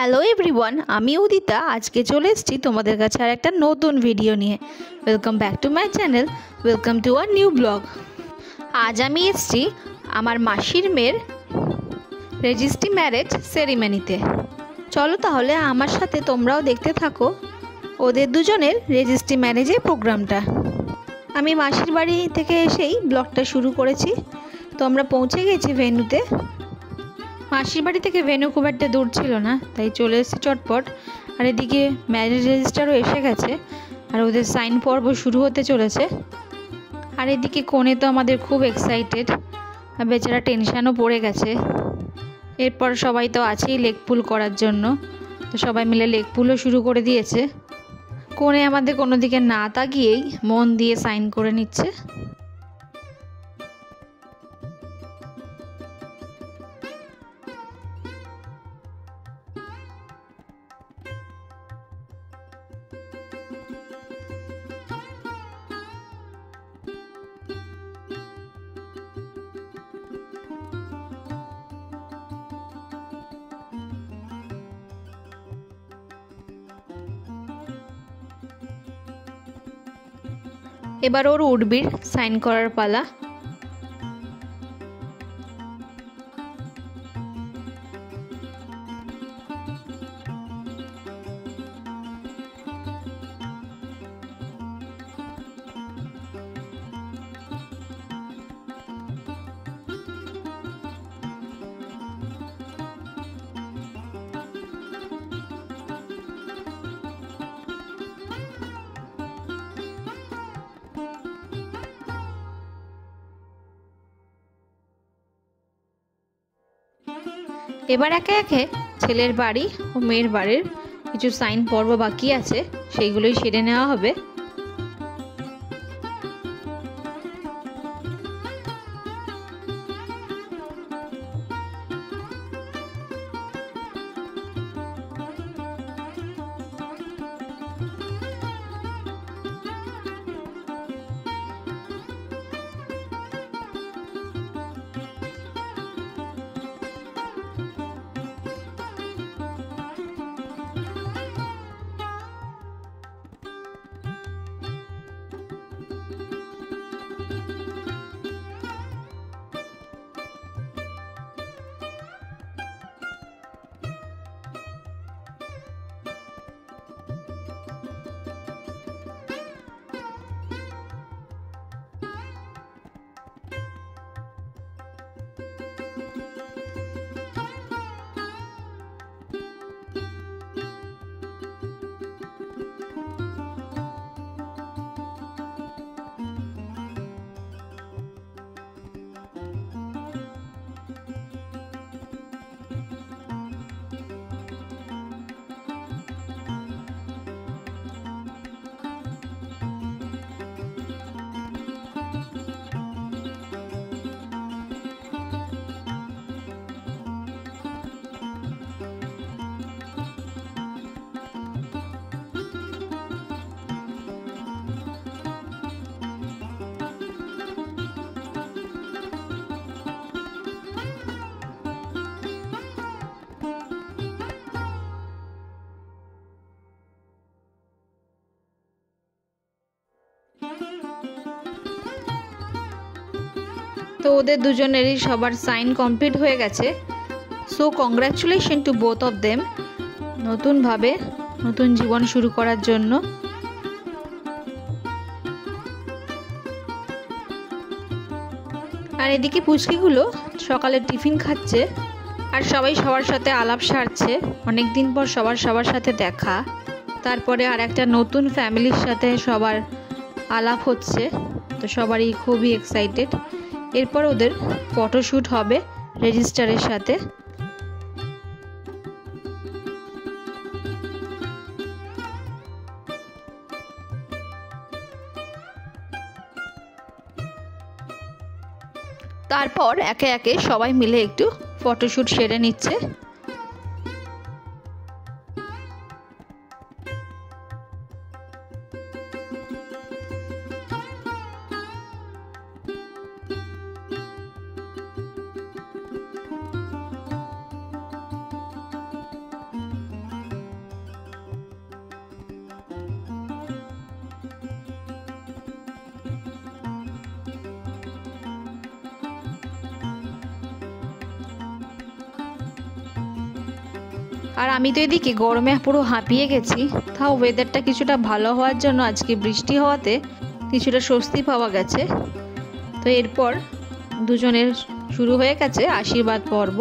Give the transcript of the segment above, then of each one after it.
Hello everyone, আমি উদিতা। আজকে চলে এসেছি তোমাদের কাছে আর একটা নতুন ভিডিও নিয়ে। Welcome back to my channel, welcome to our new blog. আজ আমি এসেছি আমার মাসির মেয়ের রেজিস্ট্রি ম্যারেজ সেরিমনিতে। চলো তাহলে আমার সাথে তোমরাও দেখতে থাকো ওদের দুজনের রেজিস্ট্রি ম্যারেজের প্রোগ্রামটা। আমি মাসির বাড়ি থেকে এসেই ব্লগটা শুরু করেছি। তো আমরা পৌঁছে গেছি ভেন্যুতে। মাসির বাড়ি থেকে ভেন্যু খুব একটা দূর ছিল না, তাই চলে এসেছি চটপট। আর এদিকে ম্যারেজ রেজিস্টারও এসে গেছে আর ওদের সাইন পর্ব শুরু হতে চলেছে। আর এদিকে কনে তো আমাদের খুব এক্সাইটেড, আর বেচারা টেনশানও পড়ে গেছে। এরপর সবাই তো আছেই লেগ পুল করার জন্য, তো সবাই মিলে লেগ পুলও শুরু করে দিয়েছে। কনে আমাদের কোনো দিকে না তাকিয়েই মন দিয়ে সাইন করে নিচ্ছে। এবার ওর উঠবির সাইন করার পালা। এবার একে একে ছেলের বাড়ি ও মেয়ের বাড়ির কিছু সাইন পর্ব বাকি আছে, সেইগুলোই সেরে নেওয়া হবে। তো ওদের দুজনেরই সবার সাইন কমপ্লিট হয়ে গেছে। So congratulation to both of them, নতুনভাবে নতুন জীবন শুরু করার জন্য। আর এদিকে পুচকিগুলো সকালে টিফিন খাচ্ছে আর সবাই সবার সাথে আলাপ সারছে। অনেক দিন পর সবার সাথে দেখা, তারপরে আর একটা নতুন ফ্যামিলির সাথে সবার আলাপ হচ্ছে। তো সবারই খুবই এক্সাইটেড। এরপর ওদের ফটোশ্যুট হবে রেজিস্টারের সাথে। তারপর একে একে সবাই মিলে একটু ফটোশ্যুট সেরে নিচ্ছে। আর আমি তো এদিকে গরমে পুরো হাঁপিয়ে গেছি। তাও ওয়েদারটা কিছুটা ভালো হওয়ার জন্য আজকে বৃষ্টি হওয়াতে কিছুটা স্বস্তি পাওয়া গেছে। তো এরপর দুজনের শুরু হয়ে গেছে আশীর্বাদ পর্ব।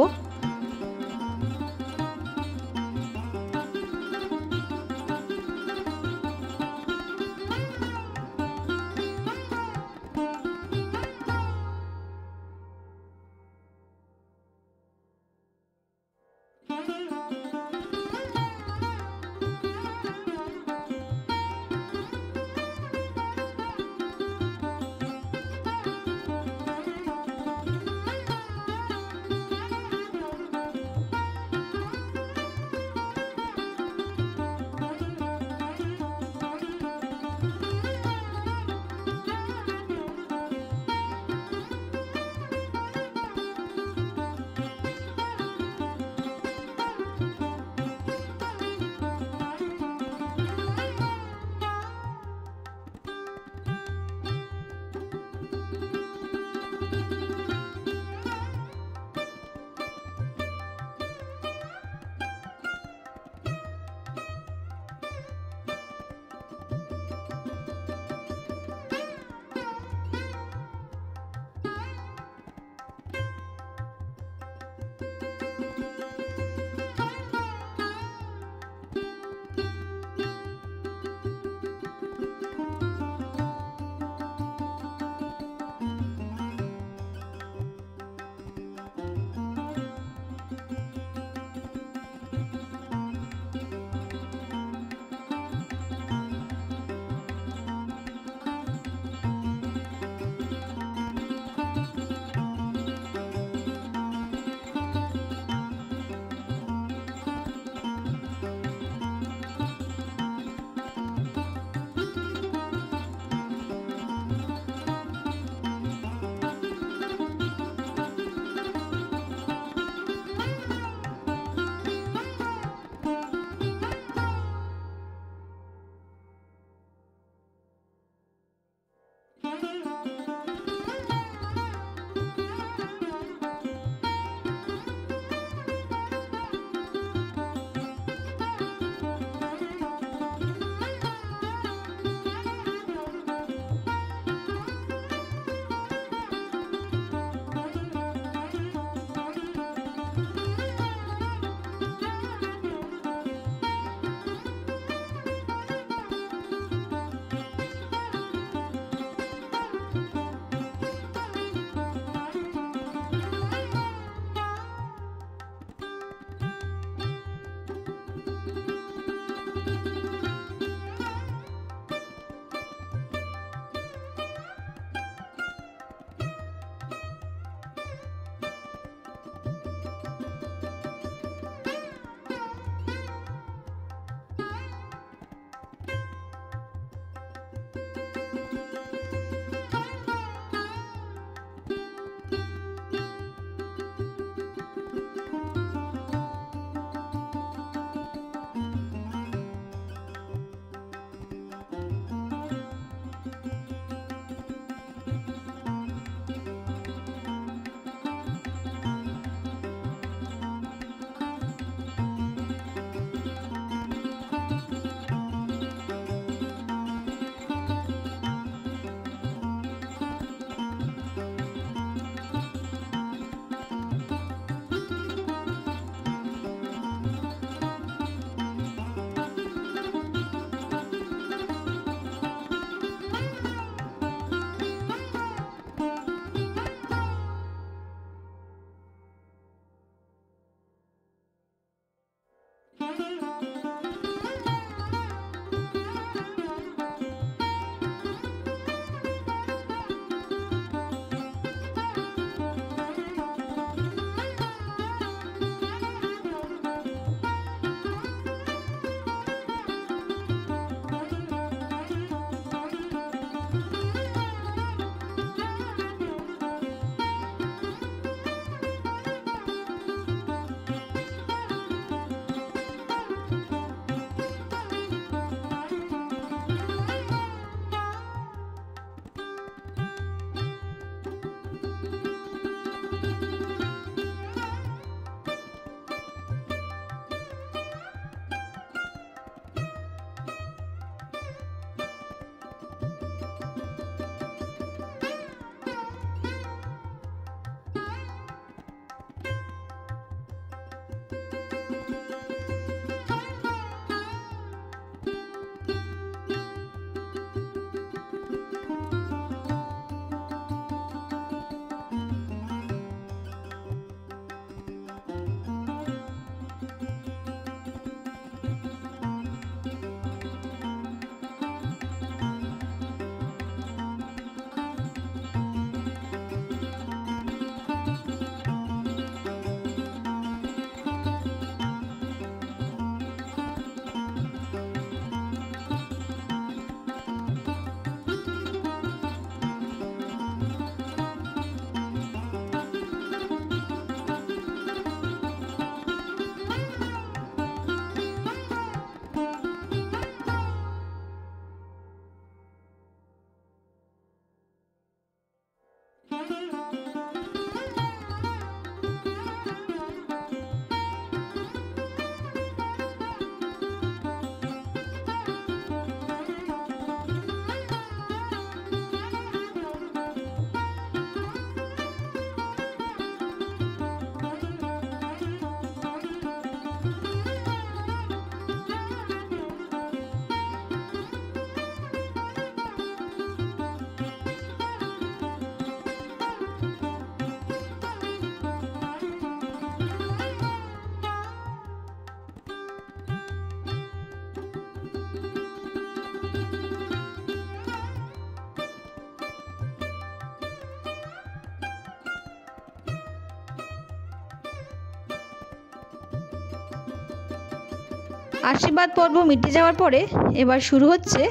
আশীর্বাদ পর্ব মিটে যাওয়ার পরে এবার শুরু হচ্ছে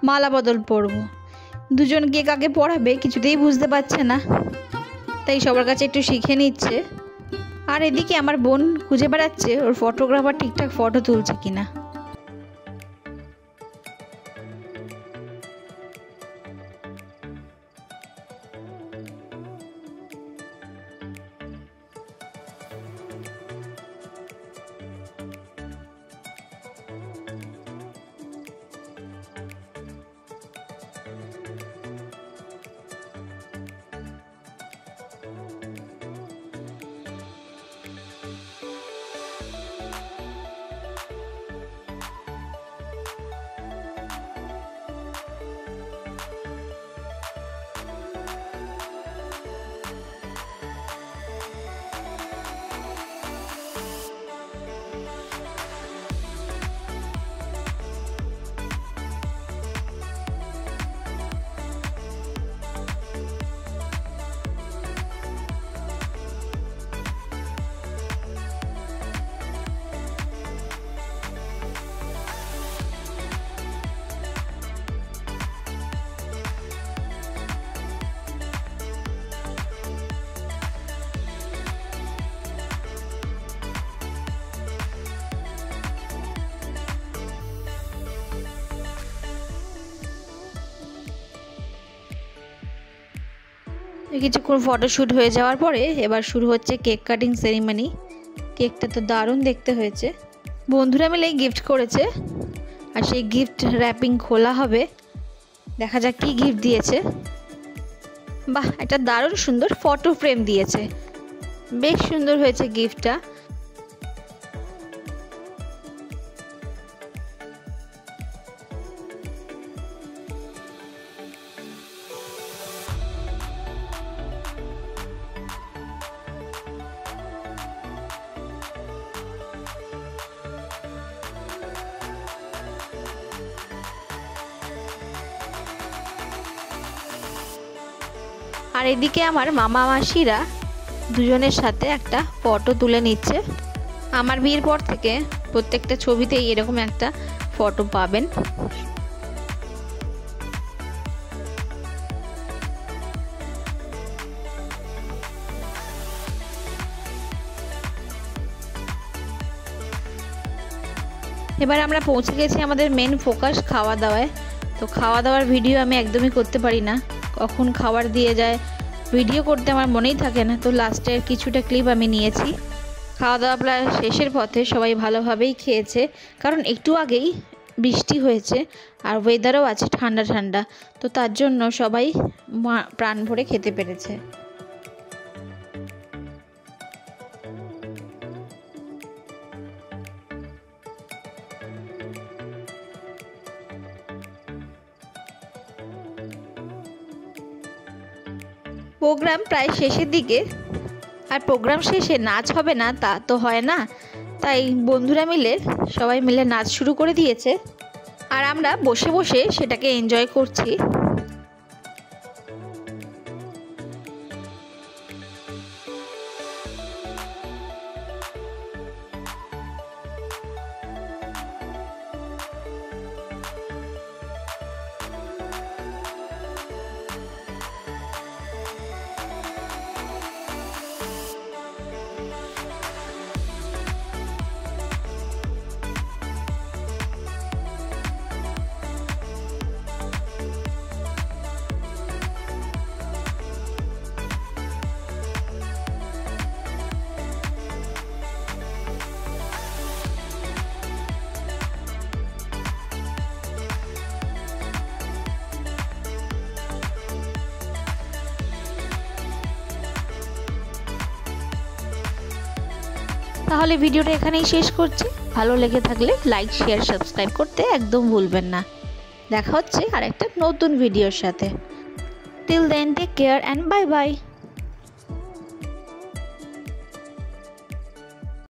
মালা বদল পর্ব। দুজন কে কাকে পড়াবে কিছুতেই বুঝতে পারছে না, তাই সবার কাছে একটু শিখে নিচ্ছে। আর এদিকে আমার বোন খুঁজে বেড়াচ্ছে ওর ফটোগ্রাফার ঠিকঠাক ফটো তুলছে কিনা। কিছুক্ষণ ফটোশ্যুট হয়ে যাওয়ার পরে এবার শুরু হচ্ছে কেক কাটিং সেরিমনি। কেকটা তো দারুণ দেখতে হয়েছে, বন্ধুরা মিলে গিফট করেছে আর সেই গিফট র্যাপিং খোলা হবে। দেখা যাক কি গিফট দিয়েছে। বাহ, একটা দারুণ সুন্দর ফটো ফ্রেম দিয়েছে, বেশ সুন্দর হয়েছে গিফটটা। আর এদিকে আমার মামা মাসিরা দুজনের সাথে একটা ফটো তুলে নিচ্ছে। আমার বিয়ের পর থেকে প্রত্যেকটা ছবিতেই এরকম একটা ফটো পাবেন। এবার আমরা পৌঁছে গেছি আমাদের মেন ফোকাস খাওয়া দাওয়ায়। তো খাওয়া দাওয়ার ভিডিও আমি একদমই করতে পারি না, কখন খাবার দিয়ে যায় ভিডিও করতে আমার মনেই থাকে না। তো লাস্টের কিছুটা ক্লিপ আমি নিয়েছি। খাওয়া দাওয়া প্রায় শেষের পথে, সবাই ভালোভাবেই খেয়েছে, কারণ একটু আগেই বৃষ্টি হয়েছে আর ওয়েদারও আছে ঠান্ডা ঠান্ডা, তো তার জন্য সবাই প্রাণ ভরে খেতে পেরেছে। প্রোগ্রাম প্রায় শেষের দিকে, আর প্রোগ্রাম শেষে নাচ হবে না তা তো হয় না, তাই বন্ধুরা মিলে সবাই মিলে নাচ শুরু করে দিয়েছে আর আমরা বসে বসে সেটাকে এনজয় করছি। তাহলে ভিডিওটা এখানেই শেষ করছি। ভালো লেগে থাকলে লাইক, শেয়ার, সাবস্ক্রাইব করতে একদম ভুলবেন না। দেখা হচ্ছে আর একটা নতুন ভিডিওর সাথে। Till then take care and bye by.